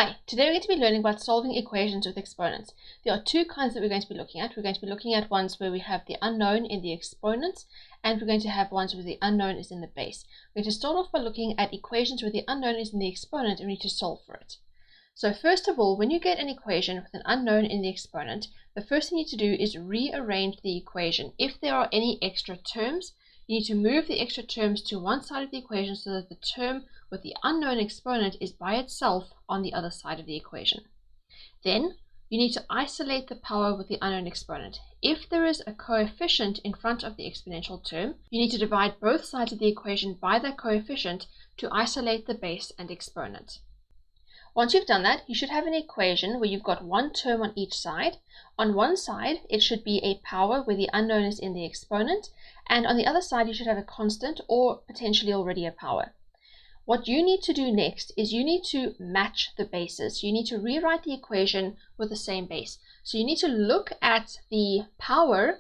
Hi, today we're going to be learning about solving equations with exponents. There are two kinds that we're going to be looking at. We're going to be looking at ones where we have the unknown in the exponent, and we're going to have ones where the unknown is in the base. We're going to start off by looking at equations where the unknown is in the exponent and we need to solve for it. So first of all, when you get an equation with an unknown in the exponent, the first thing you need to do is rearrange the equation. If there are any extra terms, you need to move the extra terms to one side of the equation so that the term with the unknown exponent is by itself on the other side of the equation. Then you need to isolate the power with the unknown exponent. If there is a coefficient in front of the exponential term, you need to divide both sides of the equation by that coefficient to isolate the base and exponent. Once you've done that, you should have an equation where you've got one term on each side. On one side, it should be a power where the unknown is in the exponent, and on the other side, you should have a constant or potentially already a power. What you need to do next is you need to match the bases. You need to rewrite the equation with the same base. So you need to look at the power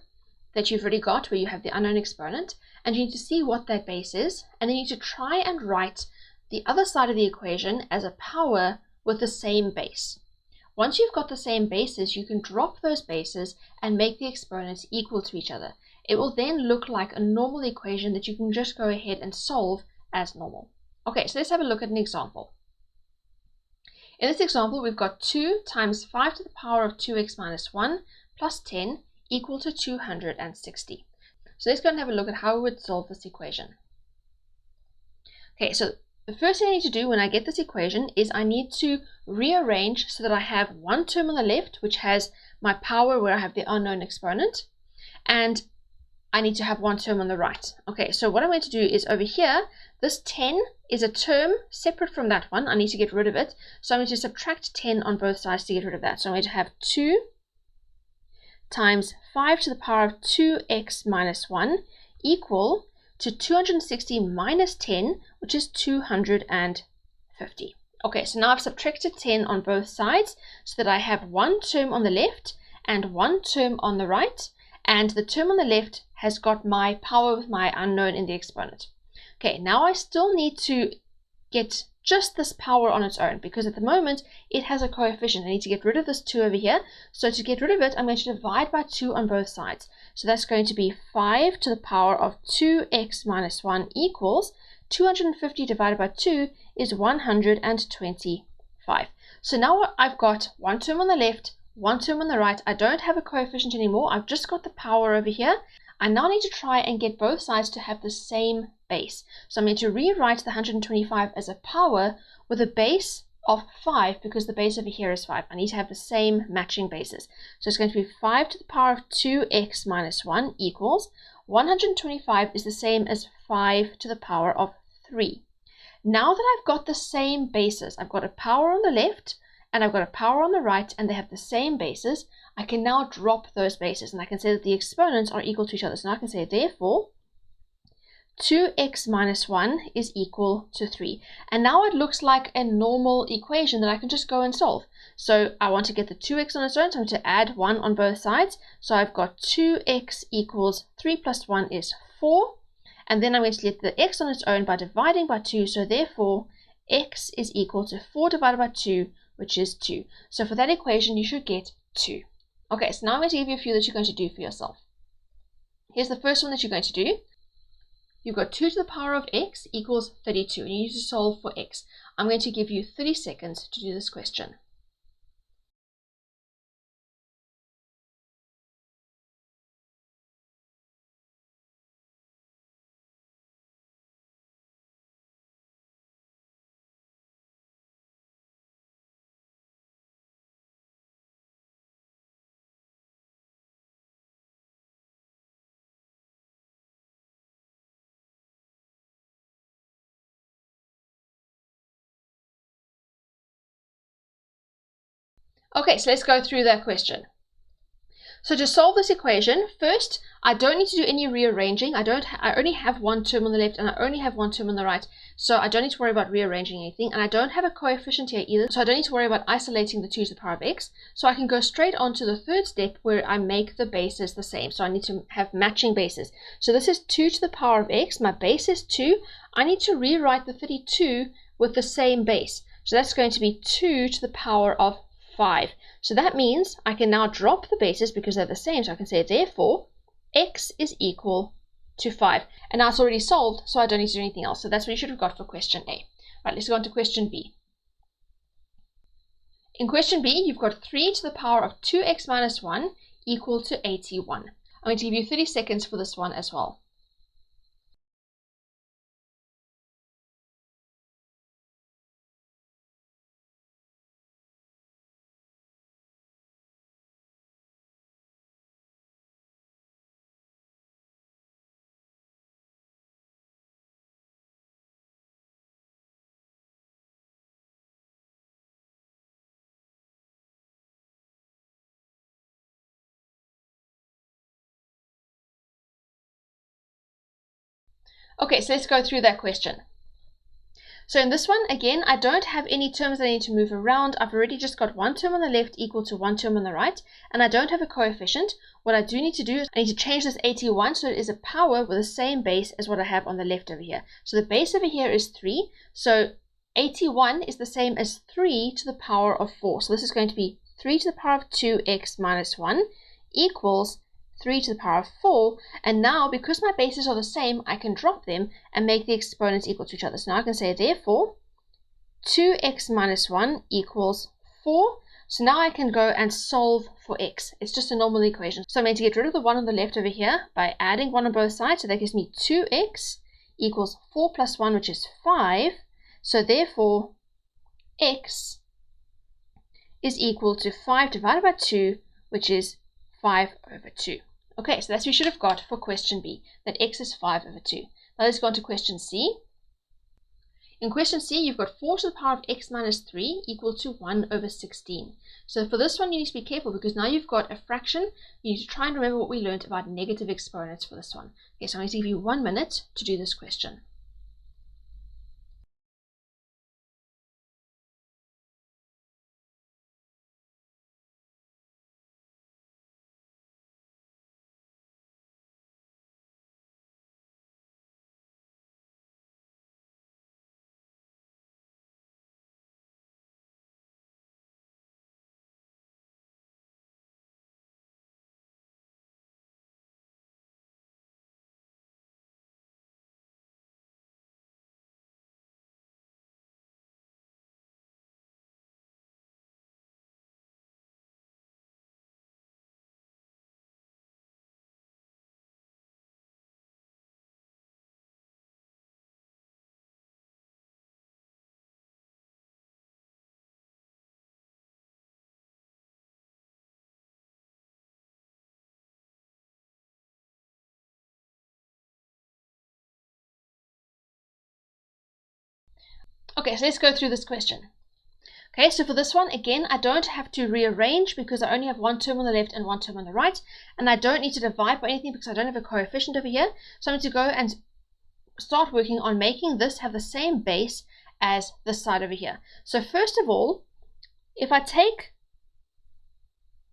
that you've already got where you have the unknown exponent, and you need to see what that base is, and then you need to try and write the other side of the equation as a power with the same base. Once you've got the same bases, you can drop those bases and make the exponents equal to each other. It will then look like a normal equation that you can just go ahead and solve as normal. Okay, so let's have a look at an example. In this example, we've got 2 times 5 to the power of 2x minus 1 plus 10 equal to 260. So let's go and have a look at how we would solve this equation. Okay, so the first thing I need to do when I get this equation is I need to rearrange so that I have one term on the left, which has my power where I have the unknown exponent, and I need to have one term on the right. Okay, so what I'm going to do is over here, this 10 is a term separate from that one. I need to get rid of it. So I'm going to subtract 10 on both sides to get rid of that. So I'm going to have 2 times 5 to the power of 2x minus 1 equal to 260 minus 10, which is 250. Okay, so now I've subtracted 10 on both sides so that I have one term on the left and one term on the right, and the term on the left has got my power with my unknown in the exponent. Okay, now I still need to get just this power on its own because at the moment it has a coefficient. I need to get rid of this 2 over here. So to get rid of it, I'm going to divide by 2 on both sides. So that's going to be 5 to the power of 2x minus 1 equals 250 divided by 2 is 125. So now I've got one term on the left, one term on the right. I don't have a coefficient anymore. I've just got the power over here. I now need to try and get both sides to have the same base. So I'm going to rewrite the 125 as a power with a base of 5 because the base over here is 5. I need to have the same matching bases. So it's going to be 5 to the power of 2x minus 1 equals 125 is the same as 5 to the power of 3. Now that I've got the same bases, I've got a power on the left and I've got a power on the right, and they have the same bases, I can now drop those bases and I can say that the exponents are equal to each other. So now I can say, therefore, 2x minus 1 is equal to 3. And now it looks like a normal equation that I can just go and solve. So I want to get the 2x on its own, so I'm going to add 1 on both sides. So I've got 2x equals 3 plus 1 is 4. And then I'm going to get the x on its own by dividing by 2. So therefore, x is equal to 4 divided by 2, which is 2. So for that equation, you should get 2. Okay, so now I'm going to give you a few that you're going to do for yourself. Here's the first one that you're going to do. You've got 2 to the power of x equals 32, and you need to solve for x. I'm going to give you 30 seconds to do this question. Okay, so let's go through that question. So to solve this equation, first, I don't need to do any rearranging. I only have one term on the left and I only have one term on the right. So I don't need to worry about rearranging anything. And I don't have a coefficient here either. So I don't need to worry about isolating the 2 to the power of x. So I can go straight on to the third step where I make the bases the same. So I need to have matching bases. So this is 2 to the power of x. My base is 2. I need to rewrite the 32 with the same base. So that's going to be 2 to the power of 5. So that means I can now drop the bases because they're the same. So I can say, therefore, x is equal to 5. And now it's already solved, so I don't need to do anything else. So that's what you should have got for question A. Right, let's go on to question B. In question B, you've got 3 to the power of 2x minus 1 equal to 81. I'm going to give you 30 seconds for this one as well. Okay, so let's go through that question. So in this one, again, I don't have any terms that I need to move around. I've already just got one term on the left equal to one term on the right, and I don't have a coefficient. What I do need to do is I need to change this 81 so it is a power with the same base as what I have on the left over here. So the base over here is 3, so 81 is the same as 3 to the power of 4. So this is going to be 3 to the power of 2x minus 1 equals 3 to the power of 4, and now because my bases are the same, I can drop them and make the exponents equal to each other. So now I can say, therefore, 2x minus 1 equals 4. So now I can go and solve for x. It's just a normal equation. So I'm going to get rid of the 1 on the left over here by adding 1 on both sides. So that gives me 2x equals 4 plus 1, which is 5. So therefore, x is equal to 5 divided by 2, which is 5 over 2. Okay, so that's what you should have got for question B, that x is 5 over 2. Now let's go on to question C. In question C, you've got 4 to the power of x minus 3 equal to 1 over 16. So for this one, you need to be careful because now you've got a fraction. You need to try and remember what we learned about negative exponents for this one. Okay, so I'm going to give you 1 minute to do this question. Okay, so let's go through this question. Okay, so for this one, again, I don't have to rearrange because I only have one term on the left and one term on the right, and I don't need to divide by anything because I don't have a coefficient over here. So I'm going to go and start working on making this have the same base as this side over here. So first of all, if I take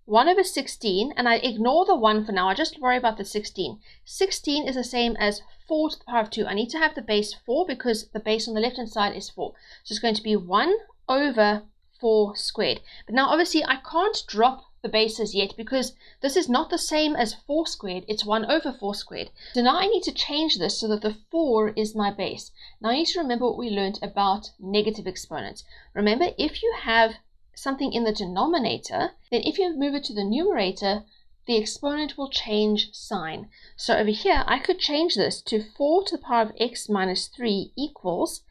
1 over 16 and I ignore the 1 for now, I just worry about the 16. 16 is the same as 4 to the power of 2. I need to have the base 4 because the base on the left hand side is 4. So it's going to be 1 over 4 squared. But now obviously I can't drop the bases yet because this is not the same as 4 squared, it's 1 over 4 squared. So now I need to change this so that the 4 is my base. Now I need to remember what we learned about negative exponents. Remember, if you have something in the denominator, then if you move it to the numerator, the exponent will change sign. So over here, I could change this to 4 to the power of x minus 3 equals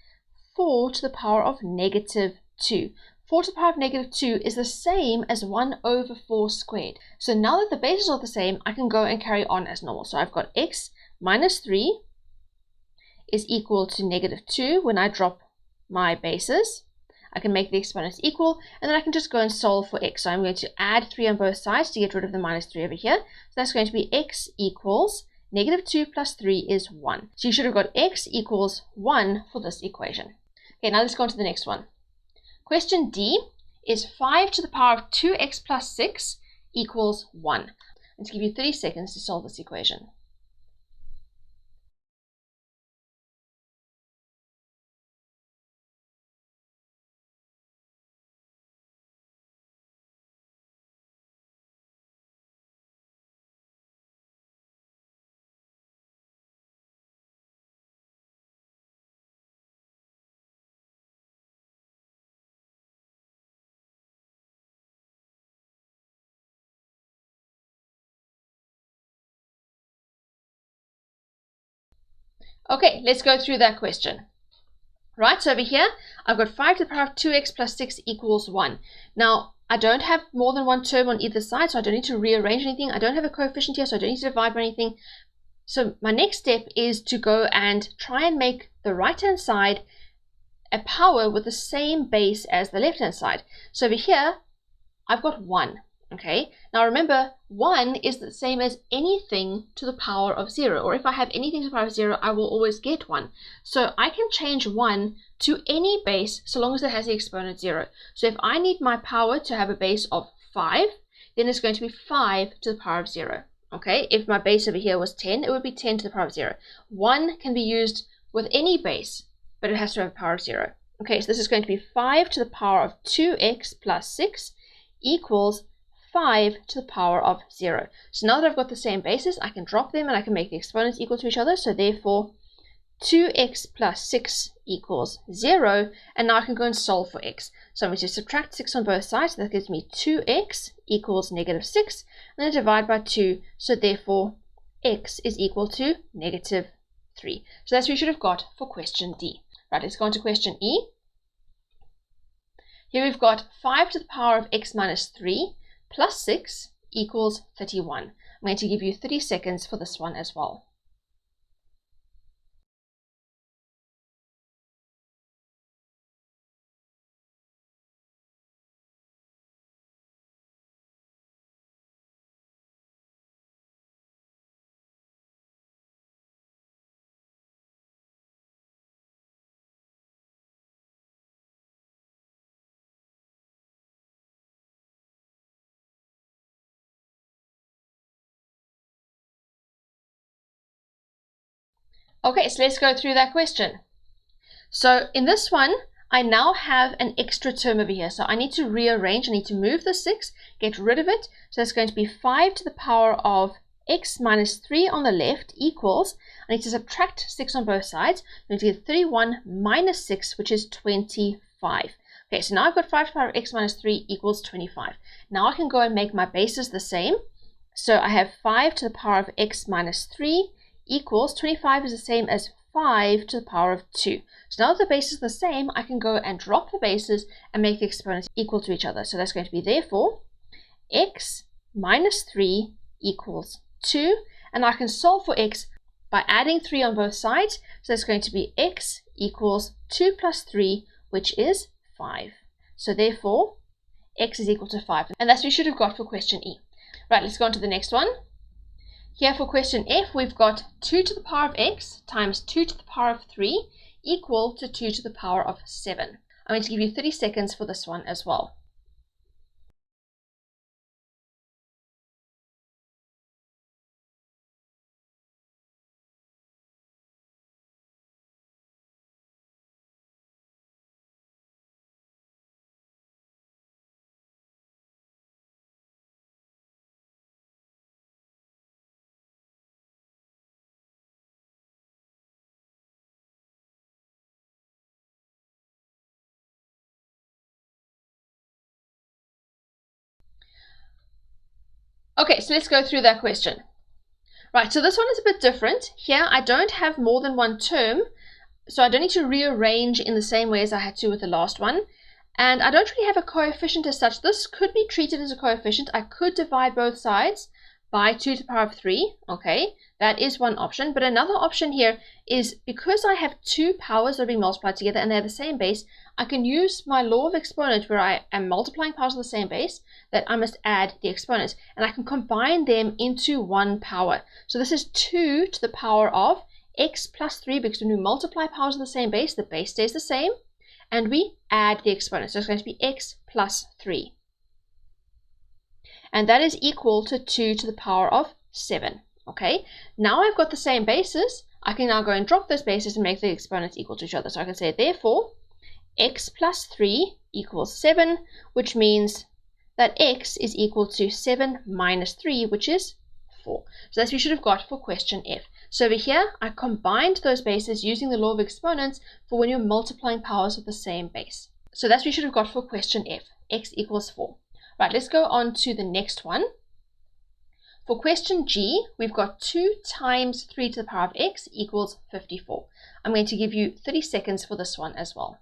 4 to the power of negative 2. 4 to the power of negative 2 is the same as 1 over 4 squared. So now that the bases are the same, I can go and carry on as normal. So I've got x minus 3 is equal to negative 2 when I drop my bases. I can make the exponents equal, and then I can just go and solve for x. So I'm going to add 3 on both sides to get rid of the minus 3 over here. So that's going to be x equals negative 2 plus 3 is 1. So you should have got x equals 1 for this equation. Okay, now let's go on to the next one. Question D is 5 to the power of 2x plus 6 equals 1. Let's give you 30 seconds to solve this equation. Okay, let's go through that question. Right, so over here, I've got 5 to the power of 2x plus 6 equals 1. Now, I don't have more than one term on either side, so I don't need to rearrange anything. I don't have a coefficient here, so I don't need to divide by anything. So my next step is to go and try and make the right-hand side a power with the same base as the left-hand side. So over here, I've got 1. Okay, now remember, 1 is the same as anything to the power of 0, or if I have anything to the power of 0, I will always get 1. So I can change 1 to any base so long as it has the exponent 0. So if I need my power to have a base of 5, then it's going to be 5 to the power of 0. Okay, if my base over here was 10, it would be 10 to the power of 0. 1 can be used with any base, but it has to have a power of 0. Okay, so this is going to be 5 to the power of 2x plus 6 equals 5 to the power of 0. So now that I've got the same bases, I can drop them and I can make the exponents equal to each other. So therefore, 2x plus 6 equals 0. And now I can go and solve for x. So I'm going to subtract 6 on both sides. So that gives me 2x equals negative 6. And then divide by 2. So therefore, x is equal to negative 3. So that's what we should have got for question D. Right, let's go on to question E. Here we've got 5 to the power of x minus 3 plus 6 equals 31. I'm going to give you 30 seconds for this one as well. Okay, so let's go through that question. So in this one, I now have an extra term over here. So I need to rearrange. I need to move the 6, get rid of it. So it's going to be 5 to the power of x minus 3 on the left equals, I need to subtract 6 on both sides. I'm going to get 31 minus 6, which is 25. Okay, so now I've got 5 to the power of x minus 3 equals 25. Now I can go and make my bases the same. So I have 5 to the power of x minus 3 equals 25 is the same as 5 to the power of 2. So now that the bases are the same, I can go and drop the bases and make the exponents equal to each other. So that's going to be therefore x minus 3 equals 2. And I can solve for x by adding 3 on both sides. So that's going to be x equals 2 plus 3, which is 5. So therefore, x is equal to 5. And that's what we should have got for question E. Right, let's go on to the next one. Here for question F, we've got 2 to the power of x times 2 to the power of 3 equal to 2 to the power of 7. I'm going to give you 30 seconds for this one as well. Okay, so let's go through that question. Right, so this one is a bit different. Here I don't have more than one term, so I don't need to rearrange in the same way as I had to with the last one. And I don't really have a coefficient as such. This could be treated as a coefficient. I could divide both sides by 2 to the power of 3. Okay, that is one option. But another option here is because I have two powers that are being multiplied together and they're the same base, I can use my law of exponent where I am multiplying powers of the same base, that I must add the exponents. And I can combine them into one power. So this is 2 to the power of x plus 3, because when we multiply powers of the same base, the base stays the same. And we add the exponent. So it's going to be x plus 3. And that is equal to 2 to the power of 7. Okay, now I've got the same bases. I can now go and drop those bases and make the exponents equal to each other. So I can say, therefore, x plus 3 equals 7, which means that x is equal to 7 minus 3, which is 4. So that's what we should have got for question F. So over here, I combined those bases using the law of exponents for when you're multiplying powers with the same base. So that's what we should have got for question F, x equals 4. Right, let's go on to the next one. For question G, we've got 2 times 3 to the power of x equals 54. I'm going to give you 30 seconds for this one as well.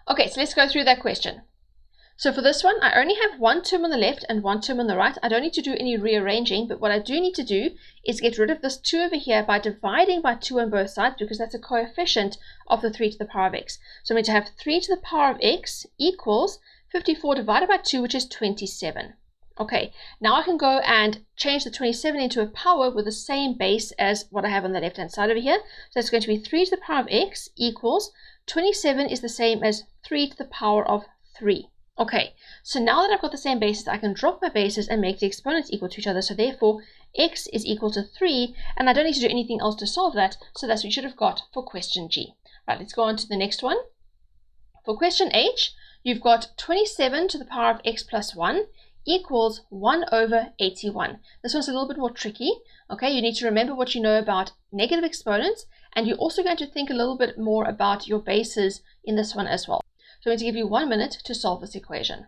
Okay, so let's go through that question. So for this one, I only have one term on the left and one term on the right. I don't need to do any rearranging, but what I do need to do is get rid of this 2 over here by dividing by 2 on both sides, because that's a coefficient of the 3 to the power of x. So I'm going to have 3 to the power of x equals 54 divided by 2, which is 27. Okay, now I can go and change the 27 into a power with the same base as what I have on the left-hand side over here. So it's going to be 3 to the power of x equals 27 is the same as 3 to the power of 3. Okay, so now that I've got the same bases, I can drop my bases and make the exponents equal to each other. So therefore, x is equal to 3, and I don't need to do anything else to solve that. So that's what you should have got for question G. Right, let's go on to the next one. For question H, you've got 27 to the power of x plus 1 equals 1 over 81. This one's a little bit more tricky. Okay, you need to remember what you know about negative exponents, and you're also going to think a little bit more about your bases in this one as well. So I'm going to give you 1 minute to solve this equation.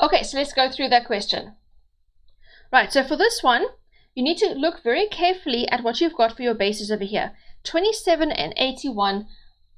Okay, so let's go through that question. Right, so for this one, you need to look very carefully at what you've got for your bases over here. 27 and 81,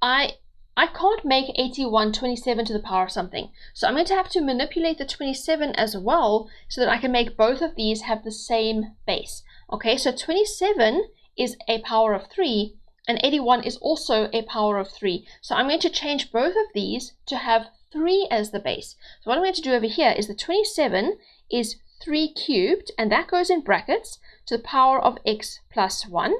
I can't make 81 27 to the power of something. So I'm going to have to manipulate the 27 as well so that I can make both of these have the same base. Okay, so 27 is a power of 3 and 81 is also a power of 3. So I'm going to change both of these to have 3 as the base. So what I'm going to do over here is the 27 is 3 cubed, and that goes in brackets, to the power of x plus 1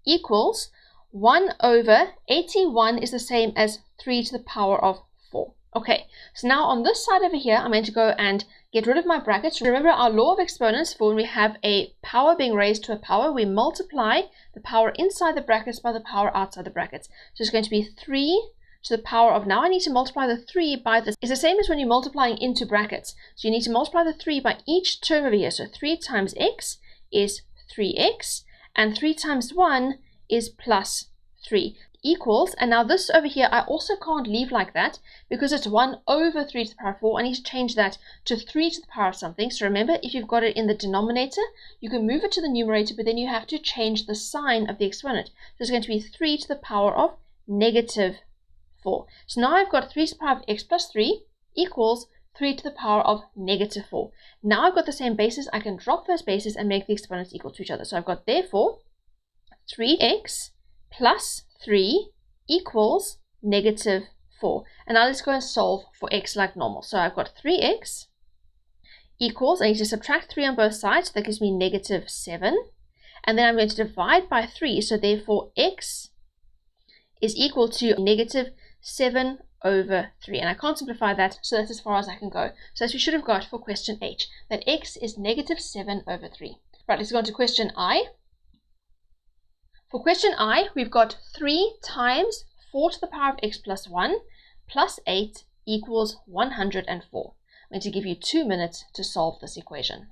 equals 1 over 81 is the same as 3 to the power of 4. Okay, so now on this side over here, I'm going to go and get rid of my brackets. Remember our law of exponents, for when we have a power being raised to a power, we multiply the power inside the brackets by the power outside the brackets. So it's going to be 3 to the power of, now I need to multiply the 3 by this. It's the same as when you're multiplying into brackets. So you need to multiply the 3 by each term over here. So 3 times x is 3x, and 3 times 1 is plus 3 equals, and now this over here I also can't leave like that because it's 1 over 3 to the power of 4. I need to change that to 3 to the power of something. So remember, if you've got it in the denominator, you can move it to the numerator, but then you have to change the sign of the exponent. So it's going to be 3 to the power of negative 4. So now I've got 3 to the power of x plus 3 equals 3 to the power of negative 4. Now I've got the same bases. I can drop those bases and make the exponents equal to each other. So I've got, therefore, 3x plus 3 equals negative 4. And now let's go and solve for x like normal. So I've got 3x equals, I need to subtract 3 on both sides, so that gives me negative 7. And then I'm going to divide by 3, so therefore x is equal to negative 7 over 3. And I can't simplify that, so that's as far as I can go. So as we should have got for question H, that x is negative 7 over 3. Right, let's go on to question I. For question I, we've got 3 times 4 to the power of x plus 1 plus 8 equals 104. I'm going to give you 2 minutes to solve this equation.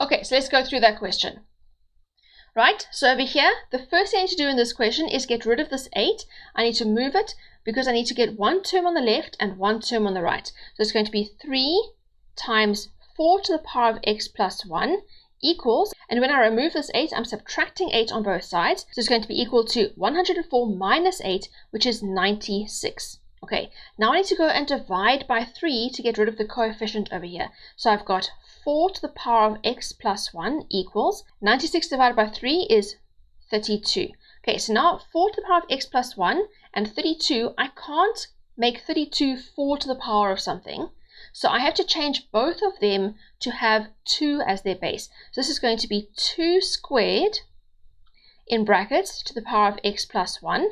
Okay, so let's go through that question. Right, so over here, the first thing I need to do in this question is get rid of this 8. I need to move it because I need to get one term on the left and one term on the right. So it's going to be 3 times 4 to the power of x plus 1 equals, and when I remove this 8, I'm subtracting 8 on both sides. So it's going to be equal to 104 minus 8, which is 96. Okay, now I need to go and divide by 3 to get rid of the coefficient over here. So I've got 4 to the power of x plus 1 equals 96 divided by 3 is 32. Okay, so now 4 to the power of x plus 1 and 32, I can't make 32 4 to the power of something. So I have to change both of them to have 2 as their base. So this is going to be 2 squared in brackets to the power of x plus 1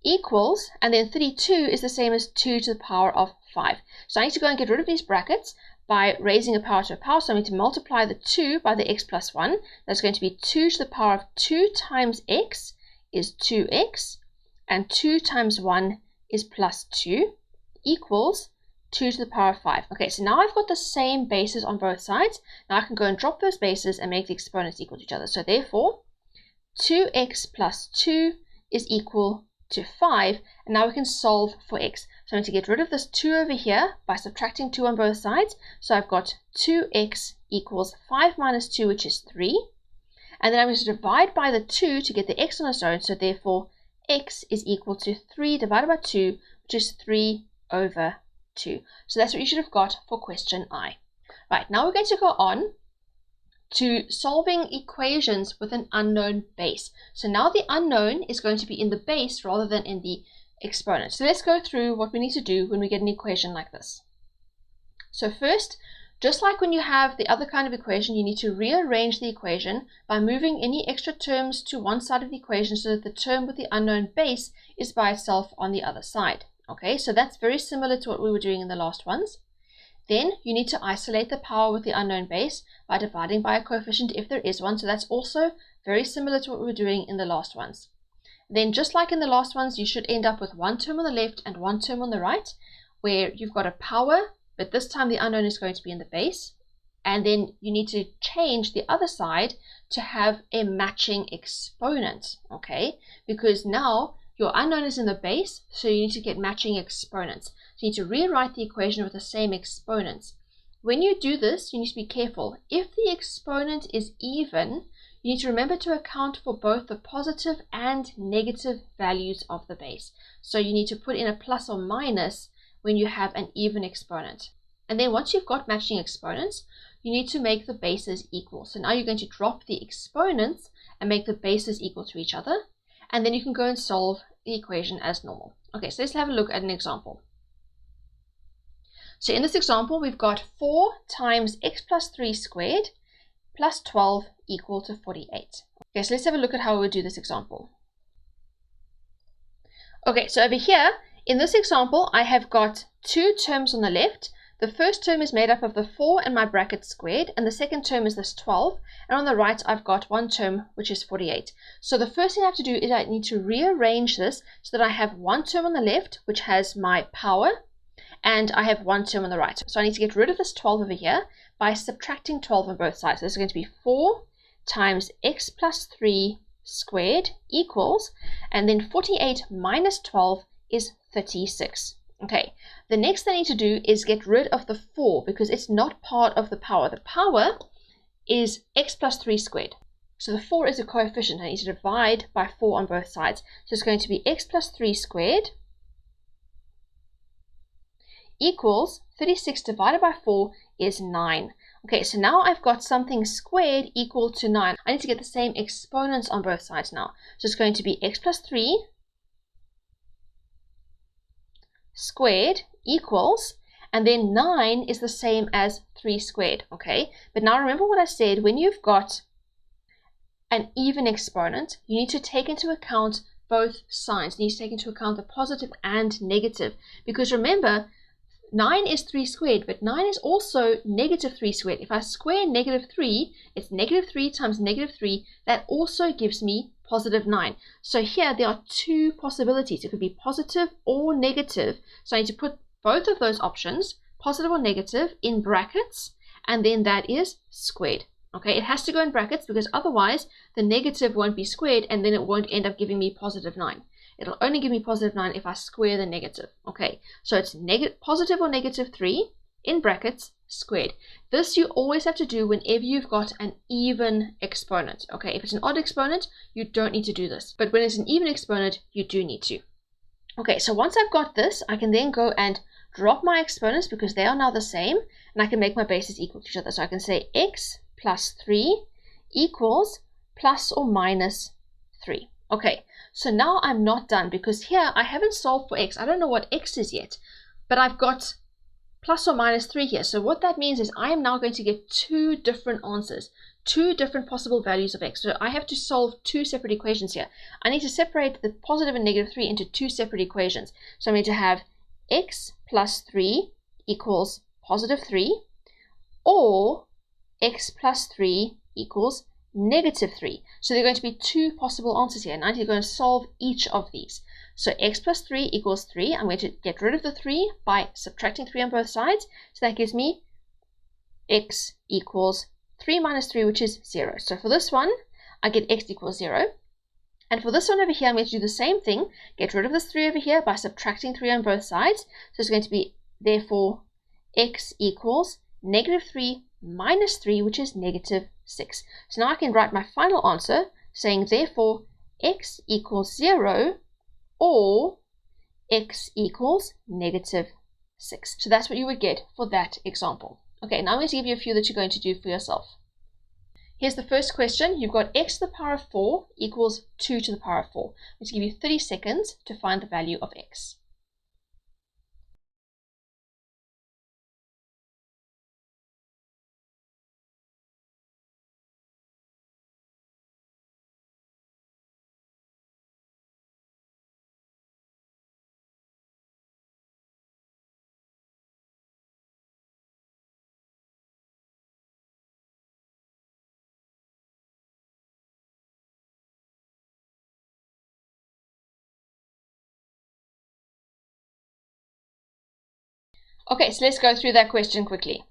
equals, and then 32 is the same as 2 to the power of 5. So I need to go and get rid of these brackets by raising a power to a power. So I need to multiply the 2 by the x plus 1. That's going to be 2 to the power of 2 times x is 2x, and 2 times 1 is plus 2 equals 2 to the power of 5. Okay, so now I've got the same bases on both sides. Now I can go and drop those bases and make the exponents equal to each other. So therefore, 2x plus 2 is equal to 5, and now we can solve for x. So I need to get rid of this 2 over here by subtracting 2 on both sides. So I've got 2x equals 5 minus 2, which is 3. And then I'm going to divide by the 2 to get the x on its own. So therefore, x is equal to 3 divided by 2, which is 3 over 2. So that's what you should have got for question I. Right, now we're going to go on to solving equations with an unknown base. So now the unknown is going to be in the base rather than in the exponent. So let's go through what we need to do when we get an equation like this. So first, just like when you have the other kind of equation, you need to rearrange the equation by moving any extra terms to one side of the equation so that the term with the unknown base is by itself on the other side. Okay, so that's very similar to what we were doing in the last ones. Then you need to isolate the power with the unknown base by dividing by a coefficient if there is one. So that's also very similar to what we were doing in the last ones. Then just like in the last ones, you should end up with one term on the left and one term on the right, where you've got a power, but this time the unknown is going to be in the base. And then you need to change the other side to have a matching exponent, okay? Because now your unknown is in the base, so you need to get matching exponents. So you need to rewrite the equation with the same exponents. When you do this, you need to be careful. If the exponent is even, you need to remember to account for both the positive and negative values of the base. So you need to put in a plus or minus when you have an even exponent. And then once you've got matching exponents, you need to make the bases equal. So now you're going to drop the exponents and make the bases equal to each other. And then you can go and solve the equation as normal. Okay, so let's have a look at an example. So in this example, we've got 4 times x plus 3 squared plus 12 equal to 48. Okay, so let's have a look at how we would do this example. Okay, so over here, in this example, I have got 2 terms on the left. The first term is made up of the 4 and my bracket squared, and the second term is this 12. And on the right, I've got one term, which is 48. So the first thing I have to do is I need to rearrange this so that I have one term on the left, which has my power, and I have one term on the right. So I need to get rid of this 12 over here by subtracting 12 on both sides. So this is going to be 4 times x plus 3 squared equals, and then 48 minus 12 is 36. Okay, the next thing I need to do is get rid of the 4 because it's not part of the power. The power is x plus 3 squared. So the 4 is a coefficient. I need to divide by 4 on both sides. So it's going to be x plus 3 squared equals 36 divided by 4 is 9. Okay, so now I've got something squared equal to 9. I need to get the same exponents on both sides now. So it's going to be x plus 3 squared equals, and then 9 is the same as 3 squared, okay? But now remember what I said, when you've got an even exponent, you need to take into account both signs. You need to take into account the positive and negative, because remember, 9 is 3 squared, but 9 is also negative 3 squared. If I square negative 3, it's negative 3 times negative 3. That also gives me positive 9. So here there are two possibilities. It could be positive or negative. So I need to put both of those options, positive or negative, in brackets, and then that is squared. Okay, it has to go in brackets because otherwise the negative won't be squared and then it won't end up giving me positive 9. It'll only give me positive 9 if I square the negative. Okay, so it's positive or negative 3 in brackets squared. This you always have to do whenever you've got an even exponent. Okay, if it's an odd exponent, you don't need to do this. But when it's an even exponent, you do need to. Okay, so once I've got this, I can then go and drop my exponents because they are now the same, and I can make my bases equal to each other. So I can say x plus 3 equals plus or minus 3. Okay, so now I'm not done because here I haven't solved for x. I don't know what x is yet, but I've got plus or minus 3 here. So what that means is I am now going to get two different answers, two different possible values of x. So I have to solve two separate equations here. I need to separate the positive and negative 3 into two separate equations. So I'm going to have x plus 3 equals positive 3, or x plus 3 equals negative 3. So there are going to be two possible answers here, and I need to go and solve each of these. So x plus 3 equals 3. I'm going to get rid of the 3 by subtracting 3 on both sides. So that gives me x equals 3 minus 3, which is 0. So for this one, I get x equals 0. And for this one over here, I'm going to do the same thing. Get rid of this 3 over here by subtracting 3 on both sides. So it's going to be, therefore, x equals negative 3 minus 3, which is negative 6. So now I can write my final answer, saying, therefore, x equals 0, or x equals negative 6. So that's what you would get for that example. Okay, now I'm going to give you a few that you're going to do for yourself. Here's the first question. You've got x to the power of 4 equals 2 to the power of 4. I'm going to give you 30 seconds to find the value of x. Okay, so let's go through that question quickly.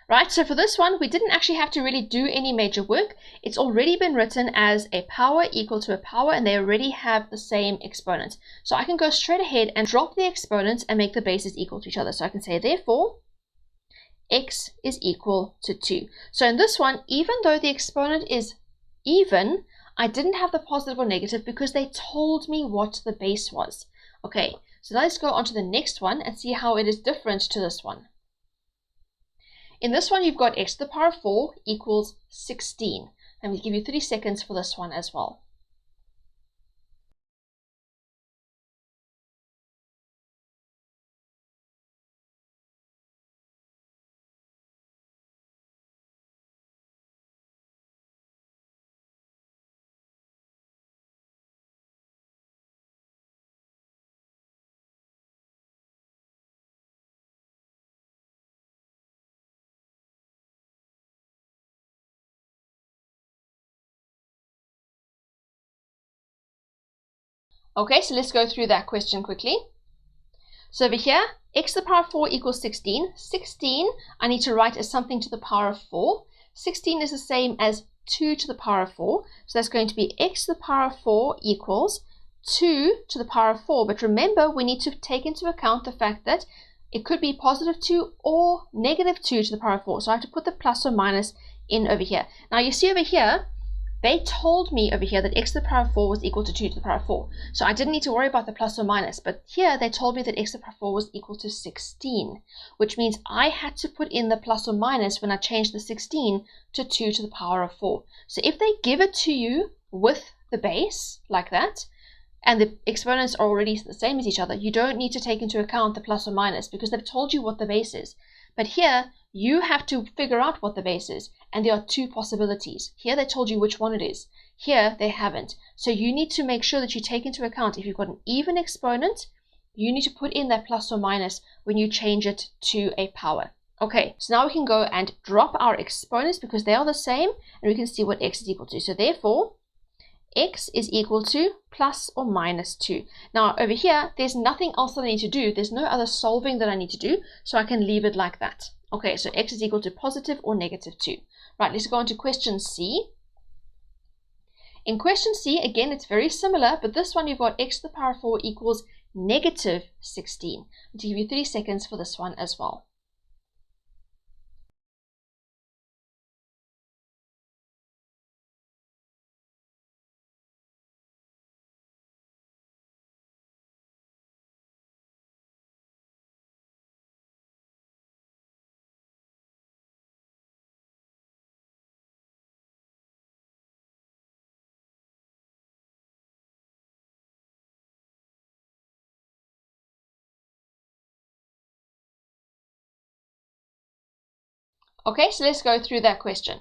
Right, so for this one, we didn't actually have to really do any major work. It's already been written as a power equal to a power, and they already have the same exponent. So I can go straight ahead and drop the exponents and make the bases equal to each other. So I can say, therefore, x is equal to 2. So in this one, even though the exponent is even, I didn't have the positive or negative because they told me what the base was. Okay, so now let's go on to the next one and see how it is different to this one. In this one, you've got x to the power of 4 equals 16. I'm going to give you 30 seconds for this one as well. Okay, so let's go through that question quickly. So over here, x to the power of 4 equals 16. 16, I need to write as something to the power of 4. 16 is the same as 2 to the power of 4. So that's going to be x to the power of 4 equals 2 to the power of 4. But remember, we need to take into account the fact that it could be positive 2 or negative 2 to the power of 4. So I have to put the plus or minus in over here. Now you see over here, they told me over here that x to the power of 4 was equal to 2 to the power of 4. So I didn't need to worry about the plus or minus. But here they told me that x to the power of 4 was equal to 16, which means I had to put in the plus or minus when I changed the 16 to 2 to the power of 4. So if they give it to you with the base like that, and the exponents are already the same as each other, you don't need to take into account the plus or minus because they've told you what the base is. But here, you have to figure out what the base is, and there are two possibilities. Here they told you which one it is. Here they haven't. So you need to make sure that you take into account if you've got an even exponent, you need to put in that plus or minus when you change it to a power. Okay, so now we can go and drop our exponents because they are the same, and we can see what x is equal to. So therefore, x is equal to plus or minus 2. Now over here, there's nothing else that I need to do. There's no other solving that I need to do, so I can leave it like that. Okay, so x is equal to positive or negative 2. Right, let's go on to question C. In question C, again, it's very similar, but this one you've got x to the power 4 equals negative 16. I'm going to give you 30 seconds for this one as well. Okay, so let's go through that question.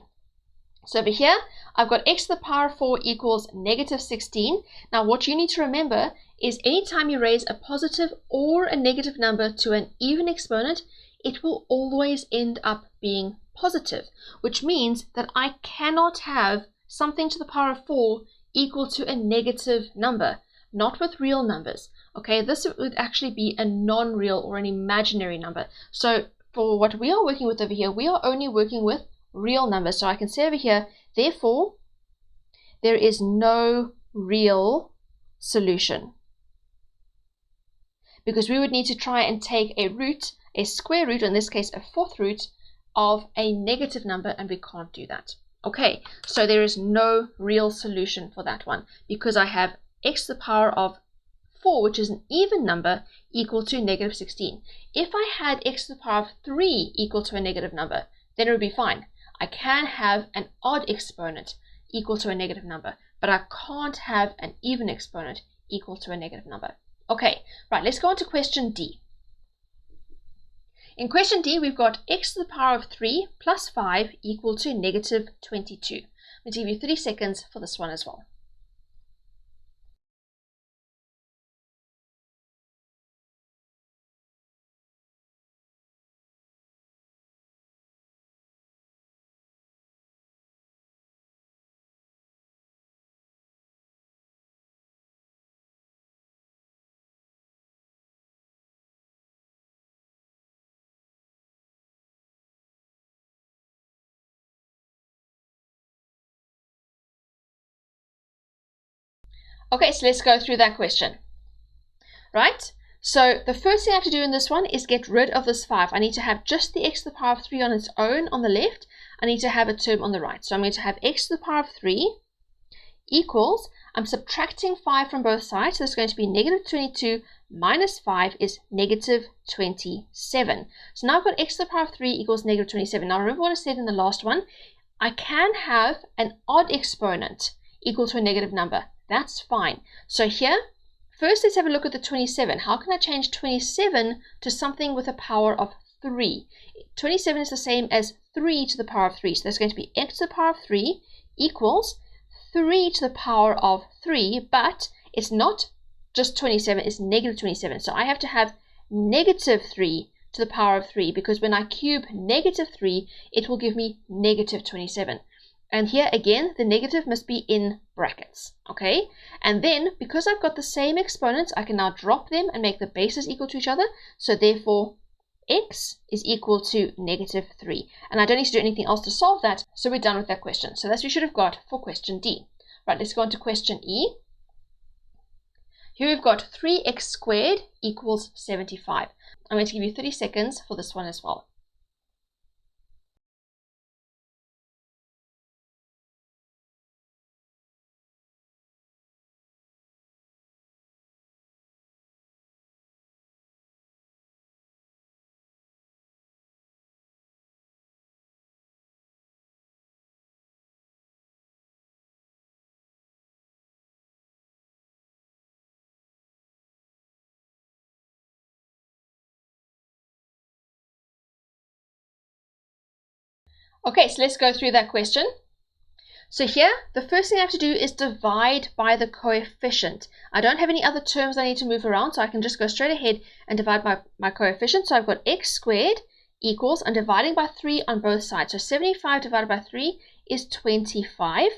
So over here, I've got x to the power 4 equals negative 16. Now what you need to remember is anytime you raise a positive or a negative number to an even exponent, it will always end up being positive, which means that I cannot have something to the power of 4 equal to a negative number, not with real numbers. Okay, this would actually be a non-real or an imaginary number. So for what we are working with over here, we are only working with real numbers. So I can say over here, therefore, there is no real solution. Because we would need to try and take a root, a square root, in this case a fourth root, of a negative number, and we can't do that. Okay, so there is no real solution for that one, because I have x to the power of 4, which is an even number, equal to negative 16. If I had x to the power of 3 equal to a negative number, then it would be fine. I can have an odd exponent equal to a negative number, but I can't have an even exponent equal to a negative number. Okay, right, let's go on to question D. In question D, we've got x to the power of 3 plus 5 equal to negative 22. I'm going to give you 30 seconds for this one as well. Okay, so let's go through that question. Right? So the first thing I have to do in this one is get rid of this 5. I need to have just the x to the power of 3 on its own on the left. I need to have a term on the right. So I'm going to have x to the power of 3 equals, I'm subtracting 5 from both sides, so it's going to be negative 22 minus 5 is negative 27. So now I've got x to the power of 3 equals negative 27. Now remember what I said in the last one, I can have an odd exponent equal to a negative number. That's fine. So here, first let's have a look at the 27. How can I change 27 to something with a power of 3? 27 is the same as 3 to the power of 3. So that's going to be x to the power of 3 equals 3 to the power of 3, but it's not just 27, it's negative 27. So I have to have negative 3 to the power of 3, because when I cube negative 3, it will give me negative 27. And here again, the negative must be in brackets, okay? And then, because I've got the same exponents, I can now drop them and make the bases equal to each other. So therefore, x is equal to negative 3. And I don't need to do anything else to solve that, so we're done with that question. So that's what we should have got for question D. Right, let's go on to question E. Here we've got 3x squared equals 75. I'm going to give you 30 seconds for this one as well. Okay, so let's go through that question. So here, the first thing I have to do is divide by the coefficient. I don't have any other terms I need to move around, so I can just go straight ahead and divide by my coefficient. So I've got x squared equals, I'm dividing by 3 on both sides. So 75 divided by 3 is 25.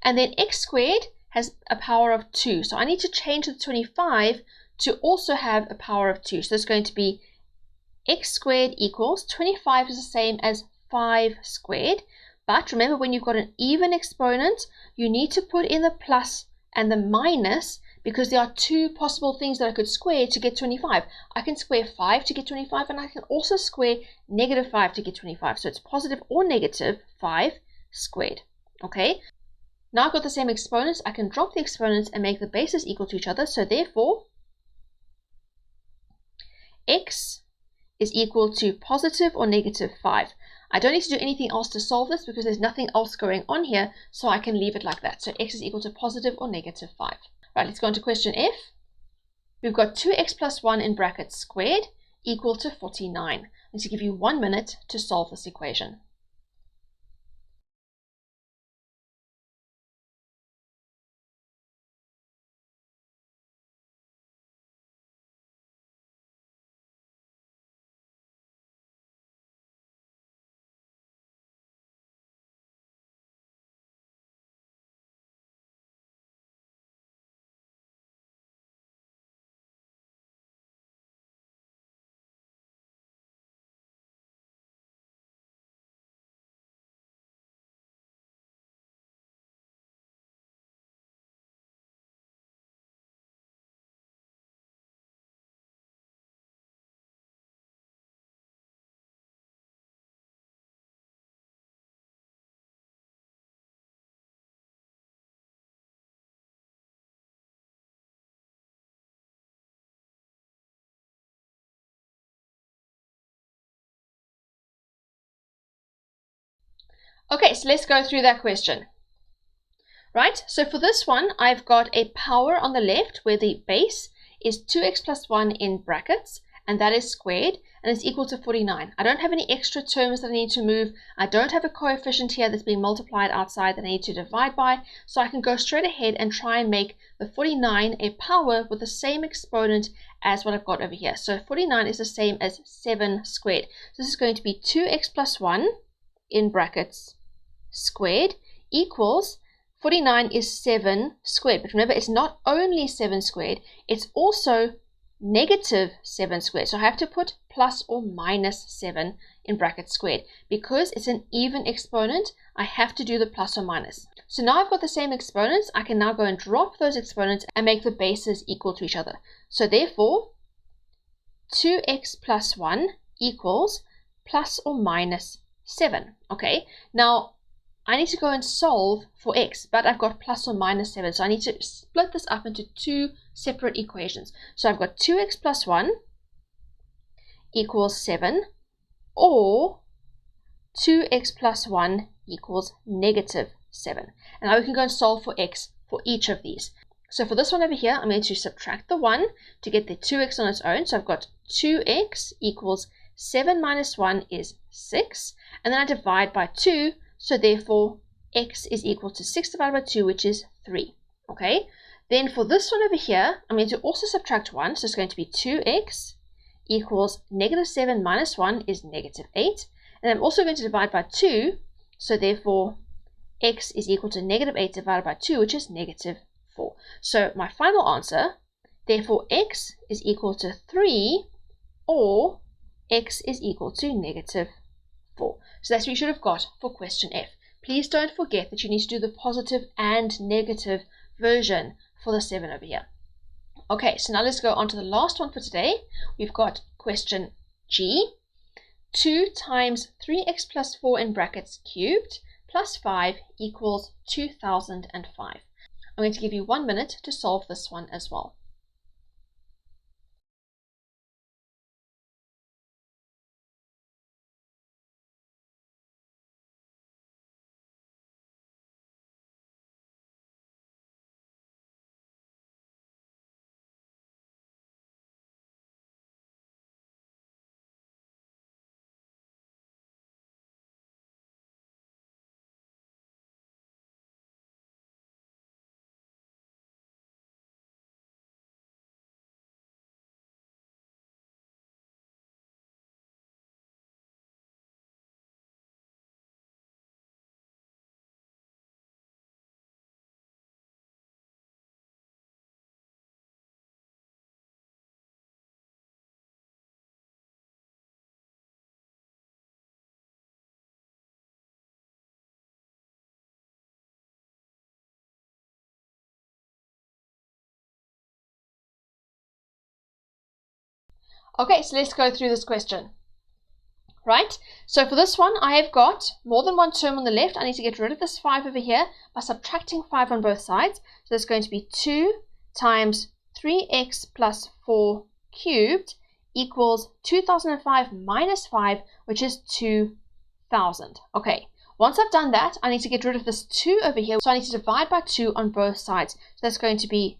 And then x squared has a power of 2. So I need to change the 25 to also have a power of 2. So it's going to be x squared equals, 25 is the same as 5 squared, But remember, when you've got an even exponent, you need to put in the plus and the minus, because there are two possible things that I could square to get 25. I can square 5 to get 25, and I can also square negative 5 to get 25. So it's positive or negative 5 squared. Okay, now I've got the same exponents. I can drop the exponents and make the bases equal to each other. So therefore, x is equal to positive or negative 5. I don't need to do anything else to solve this because there's nothing else going on here, so I can leave it like that. So x is equal to positive or negative 5. Right, let's go on to question F. We've got 2x plus 1 in brackets squared equal to 49. I'm going to give you 1 minute to solve this equation. Okay, so let's go through that question. Right, so for this one, I've got a power on the left where the base is 2x plus 1 in brackets, and that is squared, and it's equal to 49. I don't have any extra terms that I need to move. I don't have a coefficient here that's being multiplied outside that I need to divide by, so I can go straight ahead and try and make the 49 a power with the same exponent as what I've got over here. So 49 is the same as 7 squared. So this is going to be 2x plus 1 in brackets squared equals 49 is 7 squared. But remember, it's not only 7 squared, it's also negative 7 squared. So I have to put plus or minus 7 in brackets squared. Because it's an even exponent, I have to do the plus or minus. So now I've got the same exponents. I can now go and drop those exponents and make the bases equal to each other. So therefore, 2x plus 1 equals plus or minus 7. Okay, now I need to go and solve for x, but I've got plus or minus 7. So I need to split this up into two separate equations. So I've got 2x plus 1 equals 7, or 2x plus 1 equals negative 7. And now we can go and solve for x for each of these. So for this one over here, I'm going to subtract the 1 to get the 2x on its own. So I've got 2x equals 7 minus 1 is 6. And then I divide by 2. So therefore, x is equal to 6 divided by 2, which is 3. Okay. Then for this one over here, I'm going to also subtract 1. So it's going to be 2x equals negative 7 minus 1 is negative 8. And I'm also going to divide by 2. So therefore, x is equal to negative 8 divided by 2, which is negative 4. So my final answer, therefore, x is equal to 3, or x is equal to negative 4. So that's what you should have got for question F. Please don't forget that you need to do the positive and negative version for the 7 over here. Okay, so now let's go on to the last one for today. We've got question G. 2 times 3x plus 4 in brackets cubed plus 5 equals 2005. I'm going to give you 1 minute to solve this one as well. Okay, so let's go through this question. Right, so for this one, I have got more than one term on the left. I need to get rid of this 5 over here by subtracting 5 on both sides. So that's going to be 2 times 3x plus 4 cubed equals 2005 minus 5, which is 2000. Okay, once I've done that, I need to get rid of this 2 over here. So I need to divide by 2 on both sides. So that's going to be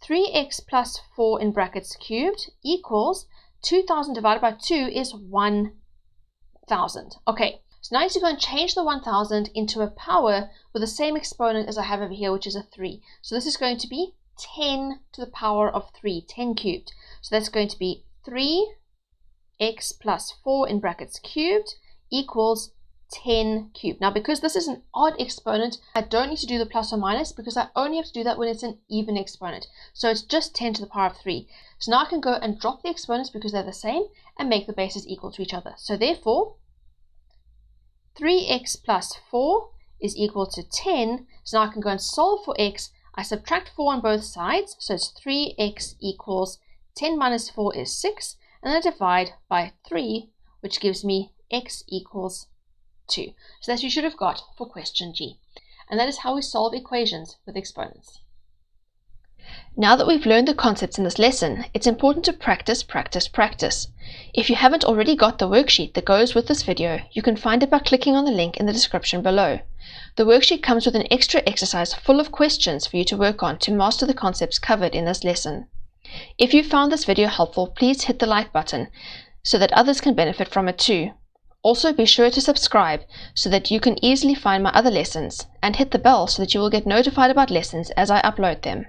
3x plus 4 in brackets cubed equals 2000 divided by 2 is 1000. Okay, so now I need to go and change the 1000 into a power with the same exponent as I have over here, which is a 3. So this is going to be 10 to the power of 3, 10 cubed. So that's going to be 3x plus 4 in brackets cubed equals 10 cubed. Now, because this is an odd exponent, I don't need to do the plus or minus because I only have to do that when it's an even exponent. So it's just 10 to the power of 3. So now I can go and drop the exponents because they're the same and make the bases equal to each other. So therefore, 3x plus 4 is equal to 10. So now I can go and solve for x. I subtract 4 on both sides. So it's 3x equals 10 minus 4 is 6. And then I divide by 3, which gives me x equals 2. So that you should have got for question G. And that is how we solve equations with exponents. Now that we've learned the concepts in this lesson, it's important to practice, practice, practice. If you haven't already got the worksheet that goes with this video, you can find it by clicking on the link in the description below. The worksheet comes with an extra exercise full of questions for you to work on to master the concepts covered in this lesson. If you found this video helpful, please hit the like button so that others can benefit from it too. Also, be sure to subscribe so that you can easily find my other lessons, and hit the bell so that you will get notified about lessons as I upload them.